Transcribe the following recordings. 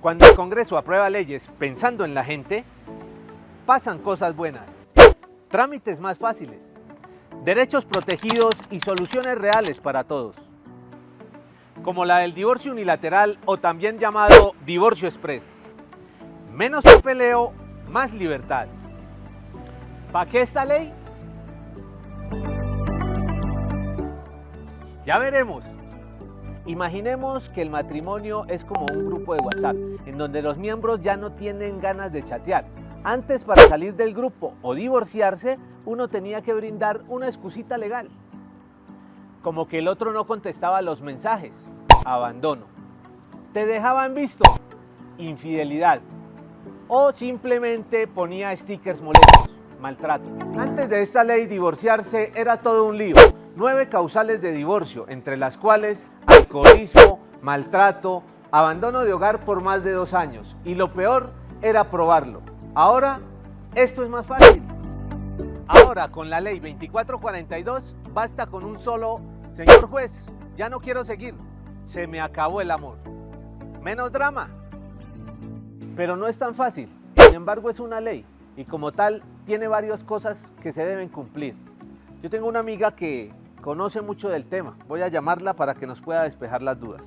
Cuando el Congreso aprueba leyes pensando en la gente, pasan cosas buenas, trámites más fáciles, derechos protegidos y soluciones reales para todos, como la del divorcio unilateral o también llamado divorcio express. Menos papeleo, más libertad. ¿Para qué esta ley? Ya veremos. Imaginemos que el matrimonio es como un grupo de WhatsApp, en donde los miembros ya no tienen ganas de chatear. Antes, para salir del grupo o divorciarse, uno tenía que brindar una excusita legal. Como que el otro no contestaba los mensajes, abandono. Te dejaban visto, infidelidad. O simplemente ponía stickers molestos, maltrato. Antes de esta ley, divorciarse era todo un lío. 9 causales de divorcio, entre las cuales alcoholismo, maltrato, abandono de hogar por más de 2 años. Y lo peor era probarlo. Ahora, esto es más fácil. Ahora, con la ley 2442, basta con un solo: señor juez, ya no quiero seguir, se me acabó el amor. Menos drama. Pero no es tan fácil, sin embargo es una ley, y como tal, tiene varias cosas que se deben cumplir. Yo tengo una amiga que conoce mucho del tema, voy a llamarla para que nos pueda despejar las dudas.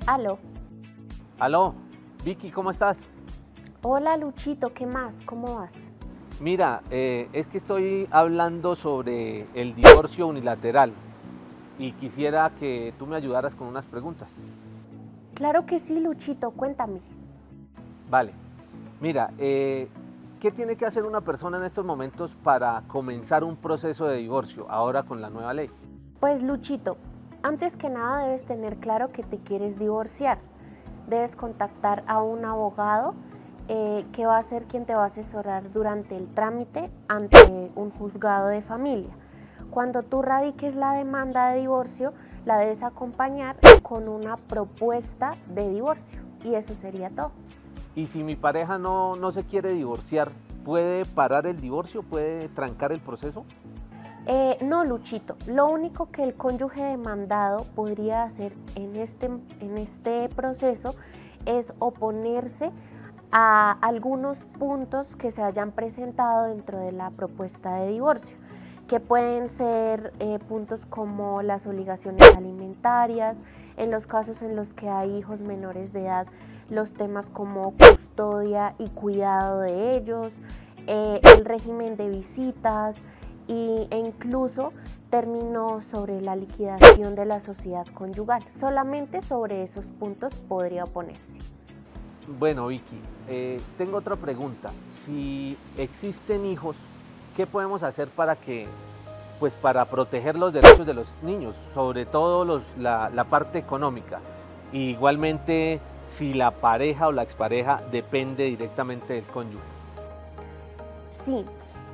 Aló. Aló, Vicky, ¿cómo estás? Hola Luchito, ¿qué más? ¿Cómo vas? Mira, es que estoy hablando sobre el divorcio unilateral y quisiera que tú me ayudaras con unas preguntas. Claro que sí, Luchito, cuéntame. Vale, mira, ¿qué tiene que hacer una persona en estos momentos para comenzar un proceso de divorcio ahora con la nueva ley? Pues Luchito, antes que nada debes tener claro que te quieres divorciar. Debes contactar a un abogado que va a ser quien te va a asesorar durante el trámite ante un juzgado de familia. Cuando tú radiques la demanda de divorcio, la debes acompañar con una propuesta de divorcio, y eso sería todo. Y si mi pareja no se quiere divorciar, ¿puede parar el divorcio? ¿Puede trancar el proceso? No, Luchito, lo único que el cónyuge demandado podría hacer en este proceso es oponerse a algunos puntos que se hayan presentado dentro de la propuesta de divorcio, que pueden ser puntos como las obligaciones alimentarias, en los casos en los que hay hijos menores de edad, los temas como custodia y cuidado de ellos, el régimen de visitas, e incluso términos sobre la liquidación de la sociedad conyugal. Solamente sobre esos puntos podría oponerse. Bueno, Vicky, tengo otra pregunta. Si existen hijos, ¿qué podemos hacer para proteger los derechos de los niños, sobre todo la parte económica? Y igualmente, si la pareja o la expareja depende directamente del cónyuge. Sí.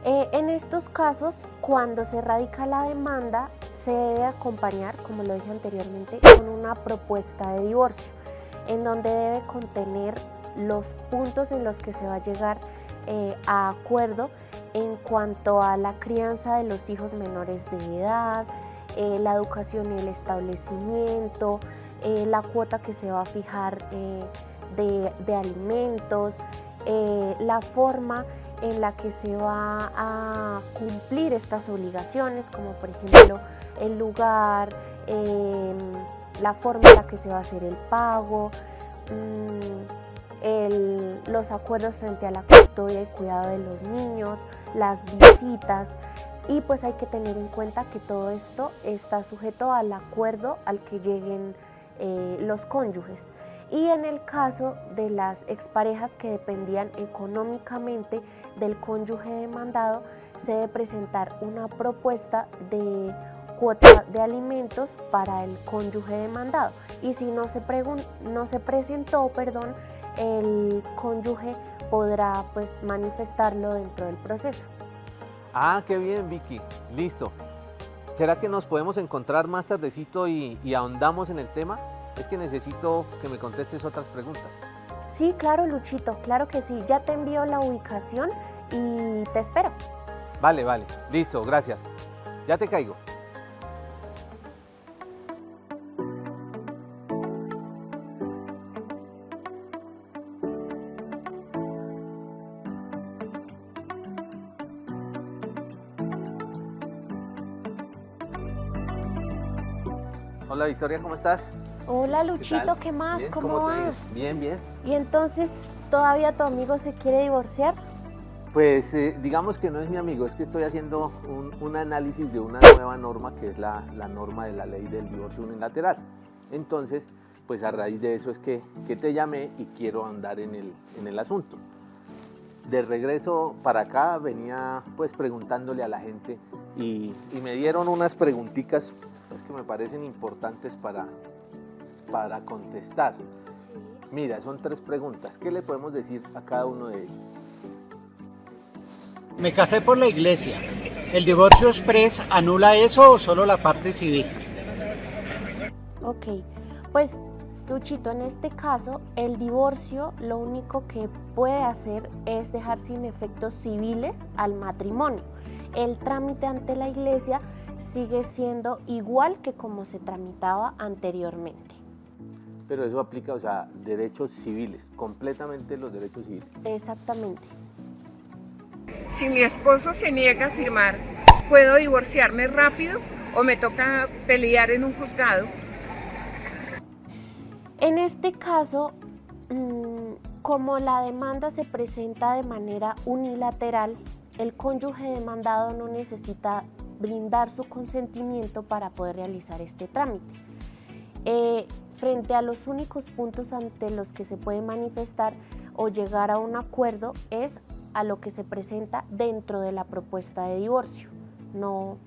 En estos casos, cuando se radica la demanda, se debe acompañar, como lo dije anteriormente, con una propuesta de divorcio, en donde debe contener los puntos en los que se va a llegar a acuerdo en cuanto a la crianza de los hijos menores de edad, la educación y el establecimiento, la cuota que se va a fijar de alimentos, la forma en la que se va a cumplir estas obligaciones, como por ejemplo el lugar, la forma en la que se va a hacer el pago, los acuerdos frente a la custodia y cuidado de los niños, las visitas, y pues hay que tener en cuenta que todo esto está sujeto al acuerdo al que lleguen los cónyuges. Y en el caso de las exparejas que dependían económicamente del cónyuge demandado, se debe presentar una propuesta de cuota de alimentos para el cónyuge demandado. Y si no se presentó, el cónyuge podrá manifestarlo dentro del proceso. Ah, qué bien, Vicky. Listo. ¿Será que nos podemos encontrar más tardecito y ahondamos en el tema? es que necesito que me contestes otras preguntas. Sí, claro, Luchito, claro que sí. Ya te envío la ubicación y te espero. Vale, listo, gracias. Ya te caigo. Hola Victoria, ¿cómo estás? Hola Luchito, ¿Qué ¿qué más? Bien, ¿Cómo te ha ido? vas? Bien. ¿Y entonces todavía tu amigo se quiere divorciar? Pues digamos que no es mi amigo, es que estoy haciendo un análisis de una nueva norma que es la norma de la ley del divorcio unilateral. Entonces, pues a raíz de eso es que te llamé y quiero andar en el asunto. De regreso para acá venía pues preguntándole a la gente y me dieron unas preguntitas pues, que me parecen importantes para contestar. Sí. Mira, son 3 preguntas. ¿Qué le podemos decir a cada uno de ellos? Me casé por la iglesia. ¿El divorcio express anula eso o solo la parte civil? Ok, pues Luchito, en este caso, el divorcio lo único que puede hacer es dejar sin efectos civiles al matrimonio. El trámite ante la iglesia sigue siendo igual que como se tramitaba anteriormente. Pero eso aplica, o sea, derechos civiles, completamente los derechos civiles. Exactamente. Si mi esposo se niega a firmar, ¿puedo divorciarme rápido o me toca pelear en un juzgado? En este caso, como la demanda se presenta de manera unilateral, el cónyuge demandado no necesita brindar su consentimiento para poder realizar este trámite. Frente a los únicos puntos ante los que se puede manifestar o llegar a un acuerdo es a lo que se presenta dentro de la propuesta de divorcio. No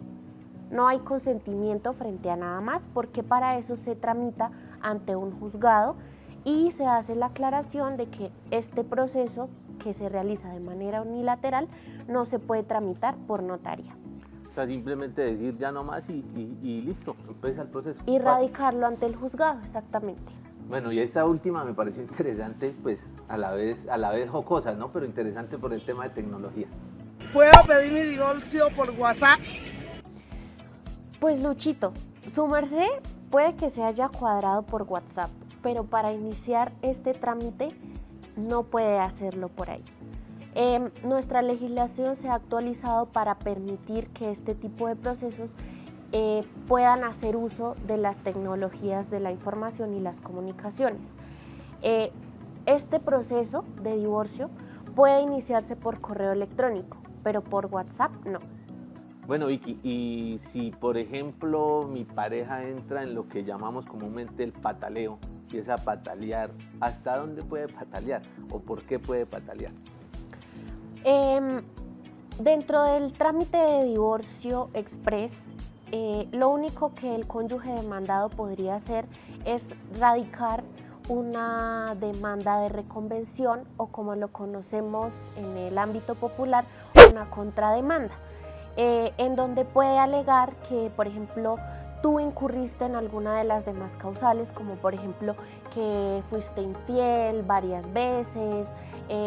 hay consentimiento frente a nada más, porque para eso se tramita ante un juzgado y se hace la aclaración de que este proceso que se realiza de manera unilateral no se puede tramitar por notaria. O sea, simplemente decir ya nomás y listo, empieza el proceso. Y Fácil. radicarlo ante el juzgado, exactamente. Bueno, y esta última me pareció interesante, pues a la vez jocosa, ¿no? Pero interesante por el tema de tecnología. ¿Puedo pedir mi divorcio por WhatsApp? Pues Luchito, su merced puede que se haya cuadrado por WhatsApp, pero para iniciar este trámite no puede hacerlo por ahí. Nuestra legislación se ha actualizado para permitir que este tipo de procesos puedan hacer uso de las tecnologías de la información y las comunicaciones. Este proceso de divorcio puede iniciarse por correo electrónico, pero por WhatsApp no. Bueno, Vicky, y si por ejemplo mi pareja entra en lo que llamamos comúnmente el pataleo, empieza a patalear, ¿hasta dónde puede patalear o por qué puede patalear? Dentro del trámite de divorcio express, lo único que el cónyuge demandado podría hacer es radicar una demanda de reconvención o, como lo conocemos en el ámbito popular, una contrademanda, en donde puede alegar que, por ejemplo, tú incurriste en alguna de las demás causales, como por ejemplo que fuiste infiel varias veces,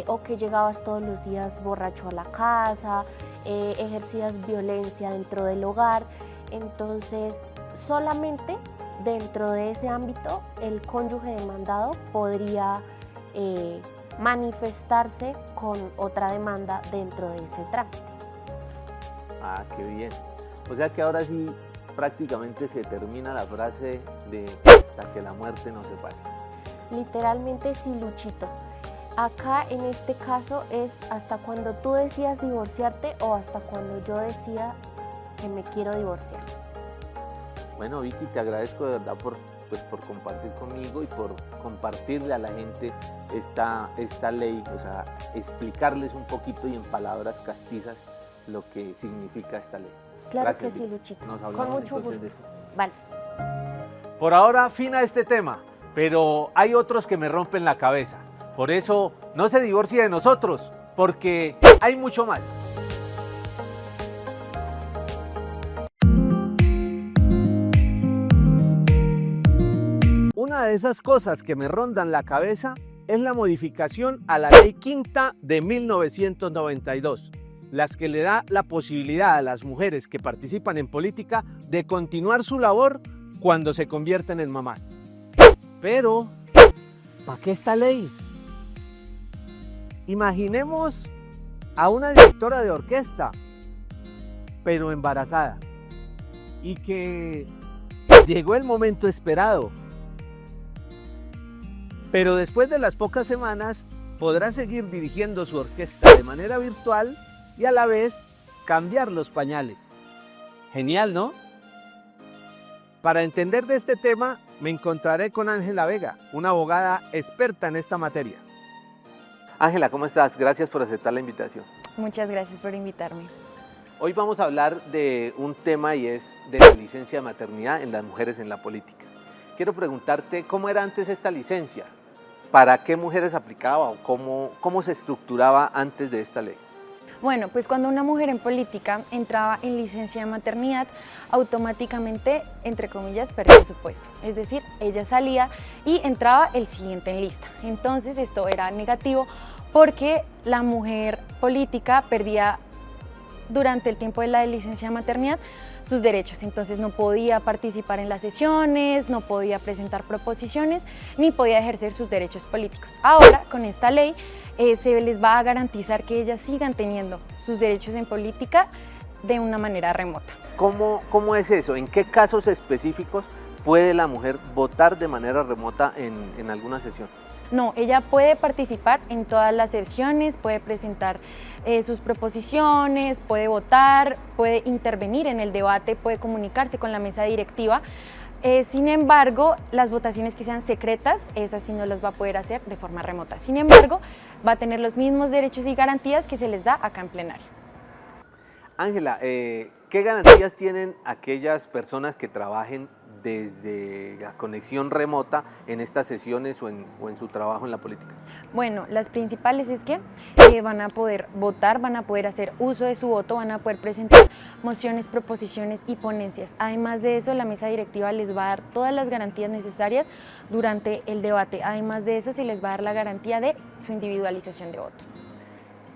o que llegabas todos los días borracho a la casa, ejercías violencia dentro del hogar. Entonces, solamente dentro de ese ámbito el cónyuge demandado podría manifestarse con otra demanda dentro de ese trámite. Ah, qué bien. O sea que ahora sí prácticamente se termina la frase de hasta que la muerte nos separe. Literalmente sí, Luchito. Acá en este caso es hasta cuando tú decidas divorciarte o hasta cuando yo decida que me quiero divorciar. Bueno, Vicky, te agradezco de verdad por compartir conmigo y por compartirle a la gente esta ley, o sea, explicarles un poquito y en palabras castizas lo que significa esta ley. Claro. Gracias, que sí, Vicky. Luchito. Nos Con hablamos mucho entonces gusto. después. Vale. Por ahora, fin a este tema, pero hay otros que me rompen la cabeza. Por eso, no se divorcie de nosotros, porque hay mucho más. Una de esas cosas que me rondan la cabeza es la modificación a la Ley Quinta de 1992, las que le da la posibilidad a las mujeres que participan en política de continuar su labor cuando se convierten en mamás. Pero, ¿para qué esta ley? Imaginemos a una directora de orquesta, pero embarazada, y que llegó el momento esperado. Pero después de las pocas semanas podrá seguir dirigiendo su orquesta de manera virtual y a la vez cambiar los pañales. Genial, ¿no? Para entender de este tema me encontraré con Ángela Vega, una abogada experta en esta materia. Ángela, ¿cómo estás? Gracias por aceptar la invitación. Muchas gracias por invitarme. Hoy vamos a hablar de un tema y es de la licencia de maternidad en las mujeres en la política. Quiero preguntarte cómo era antes esta licencia, para qué mujeres aplicaba o cómo se estructuraba antes de esta ley. Bueno, pues cuando una mujer en política entraba en licencia de maternidad, automáticamente, entre comillas, perdía su puesto. Es decir, ella salía y entraba el siguiente en lista. Entonces esto era negativo porque la mujer política perdía durante el tiempo de la licencia de maternidad sus derechos, entonces no podía participar en las sesiones, no podía presentar proposiciones, ni podía ejercer sus derechos políticos. Ahora, con esta ley, se les va a garantizar que ellas sigan teniendo sus derechos en política de una manera remota. ¿Cómo es eso? ¿En qué casos específicos puede la mujer votar de manera remota en alguna sesión? No, ella puede participar en todas las sesiones, puede presentar sus proposiciones, puede votar, puede intervenir en el debate, puede comunicarse con la mesa directiva. Sin embargo, las votaciones que sean secretas, esas sí no las va a poder hacer de forma remota. Sin embargo, va a tener los mismos derechos y garantías que se les da acá en plenario. Ángela, ¿qué garantías tienen aquellas personas que trabajen desde la conexión remota en estas sesiones o en su trabajo en la política? Bueno, las principales es que van a poder votar, van a poder hacer uso de su voto, van a poder presentar mociones, proposiciones y ponencias. Además de eso, la mesa directiva les va a dar todas las garantías necesarias durante el debate. Además de eso, se les va a dar la garantía de su individualización de voto.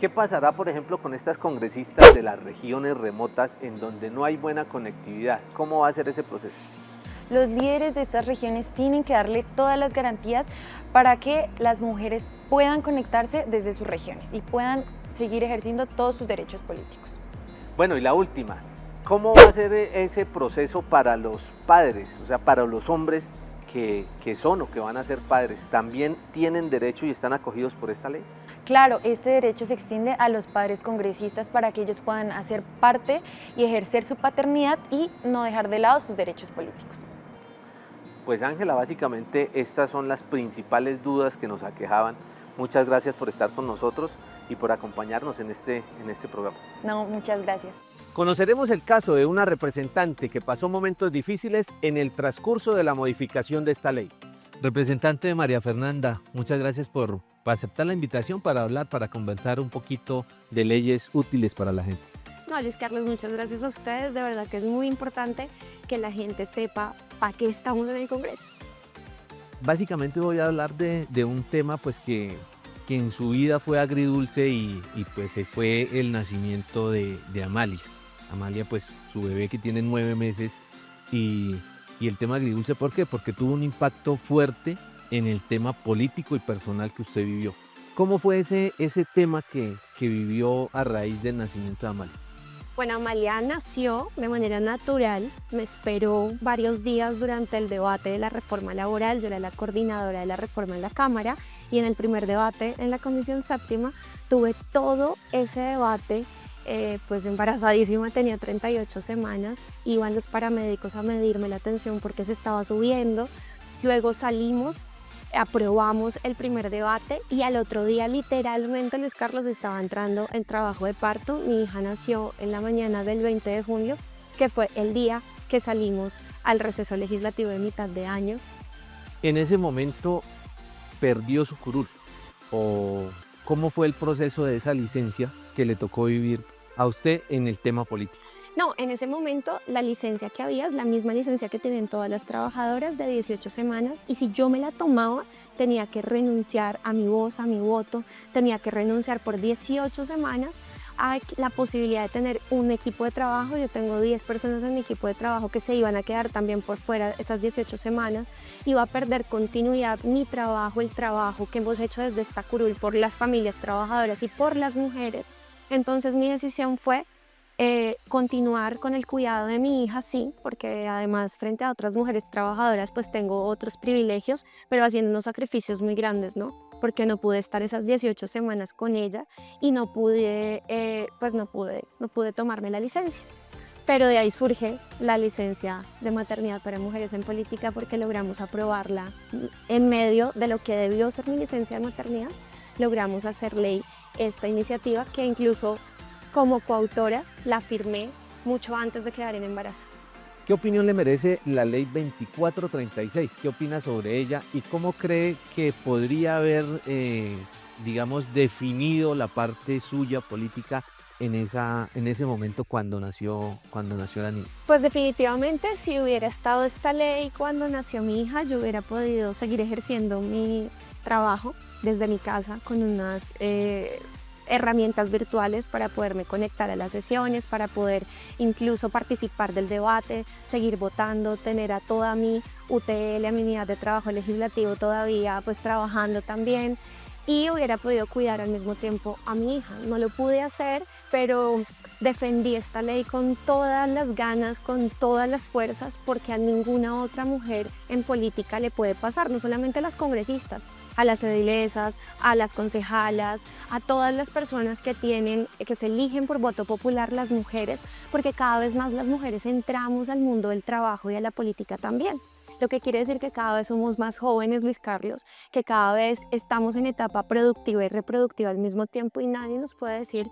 ¿Qué pasará, por ejemplo, con estas congresistas de las regiones remotas en donde no hay buena conectividad? ¿Cómo va a ser ese proceso? Los líderes de estas regiones tienen que darle todas las garantías para que las mujeres puedan conectarse desde sus regiones y puedan seguir ejerciendo todos sus derechos políticos. Bueno, y la última, ¿cómo va a ser ese proceso para los padres, o sea, para los hombres que son o que van a ser padres? ¿También tienen derecho y están acogidos por esta ley? Claro, este derecho se extiende a los padres congresistas para que ellos puedan hacer parte y ejercer su paternidad y no dejar de lado sus derechos políticos. Pues Ángela, básicamente estas son las principales dudas que nos aquejaban. Muchas gracias por estar con nosotros y por acompañarnos en este programa. No, muchas gracias. Conoceremos el caso de una representante que pasó momentos difíciles en el transcurso de la modificación de esta ley. Representante María Fernanda, muchas gracias por aceptar la invitación para hablar, para conversar un poquito de leyes útiles para la gente. No, Luis Carlos, muchas gracias a ustedes. De verdad que es muy importante que la gente sepa para qué estamos en el Congreso. Básicamente voy a hablar de un tema pues que en su vida fue agridulce y pues se fue el nacimiento de Amalia. Amalia, pues su bebé que tiene 9 meses y el tema agridulce, ¿por qué? Porque tuvo un impacto fuerte en el tema político y personal que usted vivió. ¿Cómo fue ese tema que vivió a raíz del nacimiento de Amalia? Bueno, Amalia nació de manera natural, me esperó varios días durante el debate de la reforma laboral, yo era la coordinadora de la reforma en la Cámara y en el primer debate en la Comisión Séptima tuve todo ese debate, pues embarazadísima, tenía 38 semanas, iban los paramédicos a medirme la tensión porque se estaba subiendo, luego salimos, aprobamos el primer debate y al otro día literalmente Luis Carlos estaba entrando en trabajo de parto. Mi hija nació en la mañana del 20 de junio, que fue el día que salimos al receso legislativo de mitad de año. En ese momento perdió su curul, o cómo fue el proceso de esa licencia que le tocó vivir a usted en el tema político. No, en ese momento la licencia que había es la misma licencia que tienen todas las trabajadoras de 18 semanas y si yo me la tomaba tenía que renunciar a mi voz, a mi voto, tenía que renunciar por 18 semanas a la posibilidad de tener un equipo de trabajo. Yo tengo 10 personas en mi equipo de trabajo que se iban a quedar también por fuera esas 18 semanas. Iba a perder continuidad mi trabajo, el trabajo que hemos hecho desde esta curul por las familias trabajadoras y por las mujeres. Entonces mi decisión fue continuar con el cuidado de mi hija, sí, porque además frente a otras mujeres trabajadoras pues tengo otros privilegios, pero haciendo unos sacrificios muy grandes, ¿no? Porque no pude estar esas 18 semanas con ella y no pude tomarme la licencia. Pero de ahí surge la licencia de maternidad para mujeres en política porque logramos aprobarla en medio de lo que debió ser mi licencia de maternidad. Logramos hacer ley esta iniciativa que incluso como coautora la firmé mucho antes de quedar en embarazo. ¿Qué opinión le merece la ley 2436? ¿Qué opina sobre ella y cómo cree que podría haber, digamos, definido la parte suya política en ese momento cuando nació la niña? Pues definitivamente si hubiera estado esta ley cuando nació mi hija, yo hubiera podido seguir ejerciendo mi trabajo desde mi casa con unas herramientas virtuales para poderme conectar a las sesiones, para poder incluso participar del debate, seguir votando, tener a toda mi UTL, a mi unidad de trabajo legislativo todavía pues trabajando también y hubiera podido cuidar al mismo tiempo a mi hija. No lo pude hacer, pero defendí esta ley con todas las ganas, con todas las fuerzas, porque a ninguna otra mujer en política le puede pasar, no solamente a las congresistas, a las edilesas, a las concejalas, a todas las personas que se eligen por voto popular, las mujeres, porque cada vez más las mujeres entramos al mundo del trabajo y a la política también. Lo que quiere decir que cada vez somos más jóvenes, Luis Carlos, que cada vez estamos en etapa productiva y reproductiva al mismo tiempo y nadie nos puede decir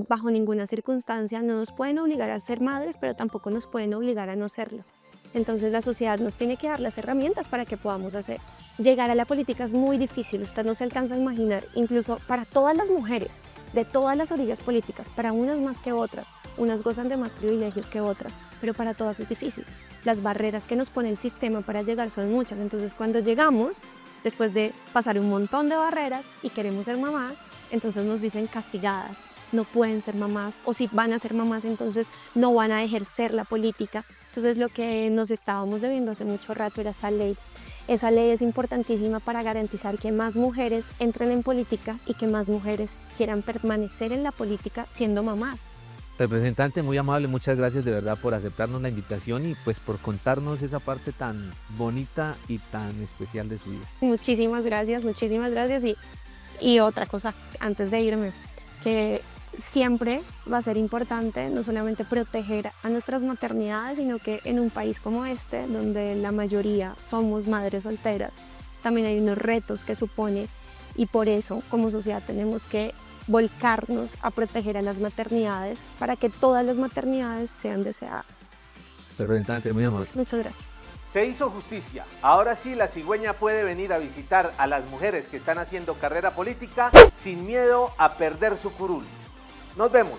bajo ninguna circunstancia, no nos pueden obligar a ser madres, pero tampoco nos pueden obligar a no serlo. Entonces la sociedad nos tiene que dar las herramientas para que podamos hacer. Llegar a la política es muy difícil, usted no se alcanza a imaginar, incluso para todas las mujeres, de todas las orillas políticas, para unas más que otras, unas gozan de más privilegios que otras, pero para todas es difícil. Las barreras que nos pone el sistema para llegar son muchas, entonces cuando llegamos, después de pasar un montón de barreras y queremos ser mamás, entonces nos dicen castigadas, no pueden ser mamás, o si van a ser mamás entonces no van a ejercer la política. Entonces lo que nos estábamos debiendo hace mucho rato era esa ley. Esa ley es importantísima para garantizar que más mujeres entren en política y que más mujeres quieran permanecer en la política siendo mamás. Representante, muy amable, muchas gracias de verdad por aceptarnos la invitación y pues por contarnos esa parte tan bonita y tan especial de su vida. Muchísimas gracias y otra cosa antes de irme, que siempre va a ser importante no solamente proteger a nuestras maternidades, sino que en un país como este, donde la mayoría somos madres solteras, también hay unos retos que supone y por eso como sociedad tenemos que volcarnos a proteger a las maternidades para que todas las maternidades sean deseadas. Representante, muy amable. Muchas gracias. Se hizo justicia. Ahora sí la cigüeña puede venir a visitar a las mujeres que están haciendo carrera política sin miedo a perder su curul. Nos vemos.